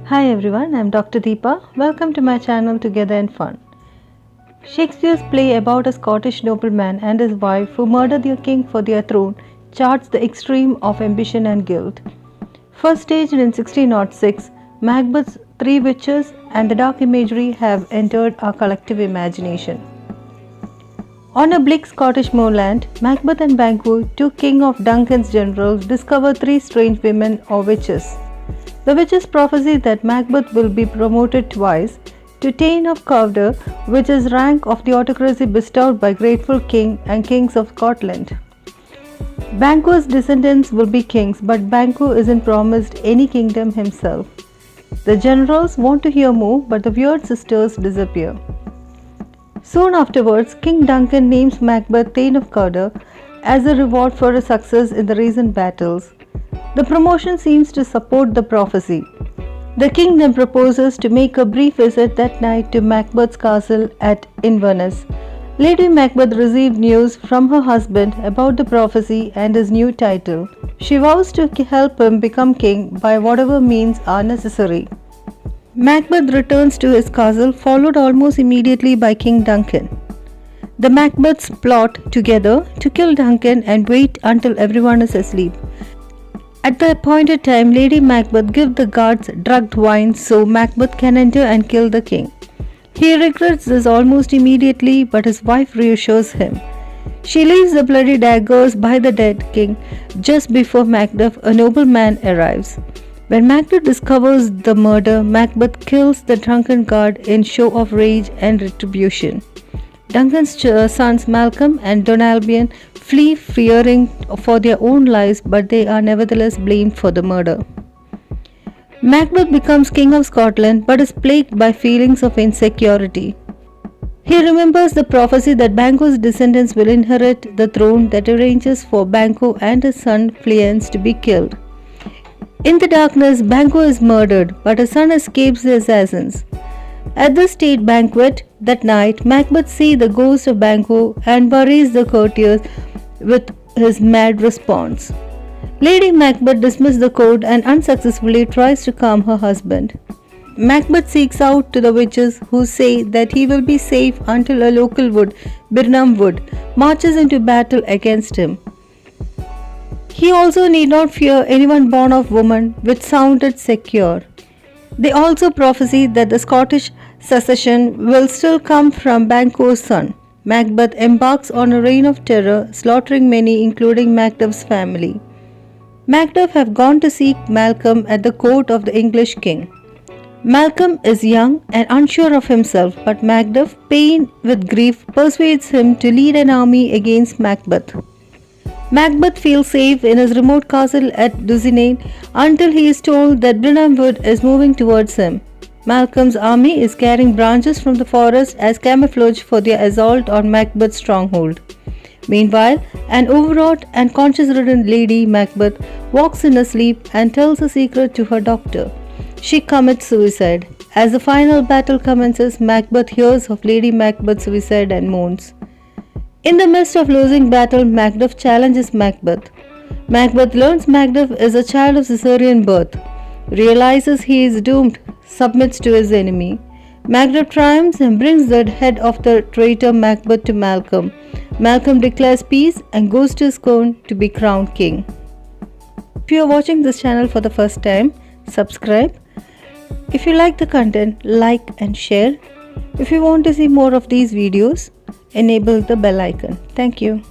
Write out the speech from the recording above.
Hi everyone, I'm Dr. Deepa. Welcome to my channel Together in Fun. Shakespeare's play about a Scottish nobleman and his wife who murder their king for their throne charts the extreme of ambition and guilt. First staged in 1606, Macbeth's three witches and the dark imagery have entered our collective imagination. On a bleak Scottish moorland, Macbeth and Banquo, two King of Duncan's generals, discover three strange women or witches. The witches prophesy that Macbeth will be promoted twice to Thane of Cawdor, which is rank of the autocracy bestowed by grateful king and kings of Scotland. Banquo's descendants will be kings, but Banquo isn't promised any kingdom himself. The generals want to hear more, but the weird sisters disappear. Soon afterwards, King Duncan names Macbeth Thane of Cawdor as a reward for his success in the recent battles. The promotion seems to support the prophecy. The king then proposes to make a brief visit that night to Macbeth's castle at Inverness. Lady Macbeth received news from her husband about the prophecy and his new title. She vows to help him become king by whatever means are necessary. Macbeth returns to his castle, followed almost immediately by King Duncan. The Macbeths plot together to kill Duncan and wait until everyone is asleep. At the appointed time, Lady Macbeth gives the guards drugged wine so Macbeth can enter and kill the king. He regrets this almost immediately, but his wife reassures him. She leaves the bloody daggers by the dead king just before Macbeth, a nobleman, arrives. When Macbeth discovers the murder, Macbeth kills the drunken guard in show of rage and retribution. Duncan's sons Malcolm and Donalbain flee fearing for their own lives, but they are nevertheless blamed for the murder. Macbeth becomes king of Scotland but is plagued by feelings of insecurity. He remembers the prophecy that Banquo's descendants will inherit the throne that arranges for Banquo and his son Fleance to be killed. In the darkness, Banquo is murdered, but his son escapes the assassins. At the state banquet that night, Macbeth sees the ghost of Banquo and worries the courtiers with his mad response. Lady Macbeth dismisses the court and unsuccessfully tries to calm her husband. Macbeth seeks out to the witches, who say that he will be safe until a local wood, Birnam Wood, marches into battle against him. He also need not fear anyone born of woman, which sounded secure. They also prophesy that the Scottish succession will still come from Banquo's son. Macbeth embarks on a reign of terror, slaughtering many, including Macduff's family. Macduff have gone to seek Malcolm at the court of the English king. Malcolm is young and unsure of himself, but Macduff, pained with grief, persuades him to lead an army against Macbeth. Macbeth feels safe in his remote castle at Dunsinane until he is told that Birnam Wood is moving towards him. Malcolm's army is carrying branches from the forest as camouflage for their assault on Macbeth's stronghold. Meanwhile, an overwrought and conscience-ridden Lady Macbeth walks in her sleep and tells a secret to her doctor. She commits suicide. As the final battle commences, Macbeth hears of Lady Macbeth's suicide and moans. In the midst of losing battle, Macduff challenges Macbeth. Macbeth learns Macduff is a child of Caesarean birth, realizes he is doomed, submits to his enemy. Macduff triumphs and brings the head of the traitor Macbeth to Malcolm. Malcolm declares peace and goes to Scone to be crowned king. If you are watching this channel for the first time, subscribe. If you like the content, like and share. If you want to see more of these videos, enable the bell icon. Thank you.